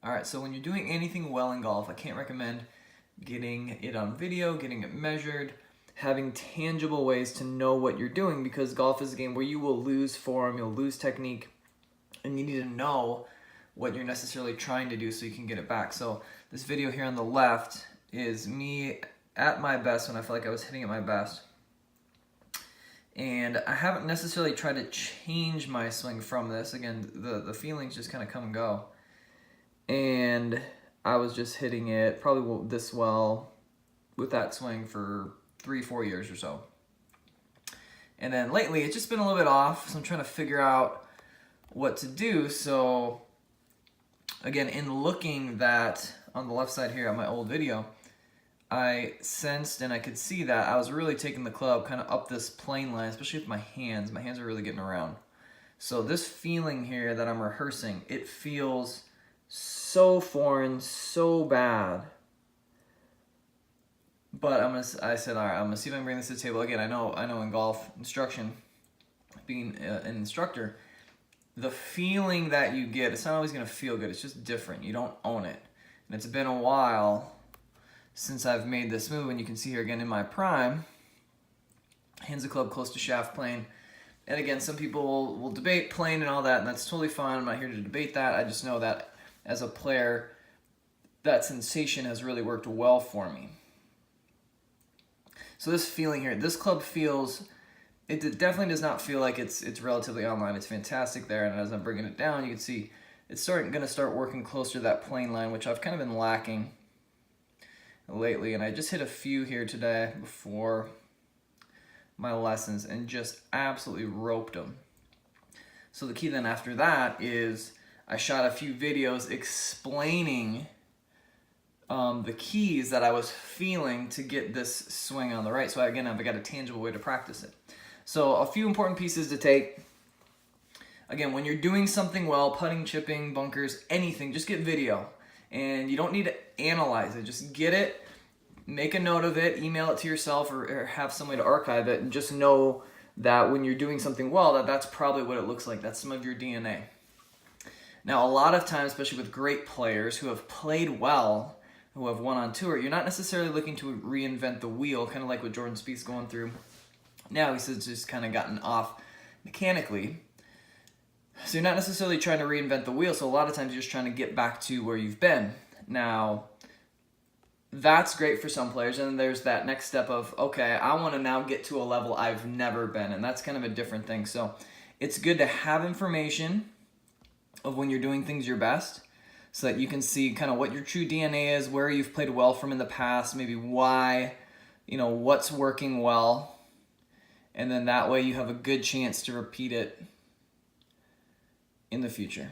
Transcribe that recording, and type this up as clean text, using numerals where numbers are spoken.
All right, so when you're doing anything well in golf, I can't recommend getting it on video, getting it measured, having tangible ways to know what you're doing, because golf is a game where you will lose form, you'll lose technique, and you need to know what you're necessarily trying to do so you can get it back. So this video here on the left is me at my best when I felt like I was hitting at my best. And I haven't necessarily tried to change my swing from this. Again, the feelings just kind of come and go. And I was just hitting it probably this well with that swing for 3-4 years or so. And then lately it's just been a little bit off, so I'm trying to figure out what to do. So again, in looking that on the left side here at my old video, I sensed and I could see that I was really taking the club kind of up this plane line, especially with my hands. My hands are really getting around. So this feeling here that I'm rehearsing, it feels so foreign, so bad. But I said, all right, I'm gonna see if I can bring this to the table. Again, I know in golf instruction, being an instructor, the feeling that you get, it's not always gonna feel good. It's just different. You don't own it. And it's been a while since I've made this move, and you can see here again in my prime, hands of club close to shaft plane. And again, some people will debate plane and all that, and that's totally fine. I'm not here to debate that. I just know that as a player, that sensation has really worked well for me. So this feeling here, this club feels, it definitely does not feel like it's relatively online. It's fantastic there, and as I'm bringing it down, you can see it's gonna start working closer to that plane line, which I've kind of been lacking lately. And I just hit a few here today before my lessons and just absolutely roped them. So the key then after that is I shot a few videos explaining the keys that I was feeling to get this swing on the right. So again, I've got a tangible way to practice it. So a few important pieces to take. Again, when you're doing something well, putting, chipping, bunkers, anything, just get video. And you don't need to analyze it. Just get it, make a note of it, email it to yourself, or have some way to archive it, and just know that when you're doing something well, that's probably what it looks like. That's some of your DNA. Now, a lot of times, especially with great players who have played well, who have won on tour, you're not necessarily looking to reinvent the wheel, kind of like what Jordan Spieth's going through. Now he's just kind of gotten off mechanically. So you're not necessarily trying to reinvent the wheel, so a lot of times you're just trying to get back to where you've been. Now, that's great for some players, and then there's that next step of, okay, I want to now get to a level I've never been, and that's kind of a different thing. So it's good to have information of when you're doing things your best, so that you can see kind of what your true DNA is, where you've played well from in the past, maybe why, what's working well, and then that way you have a good chance to repeat it in the future.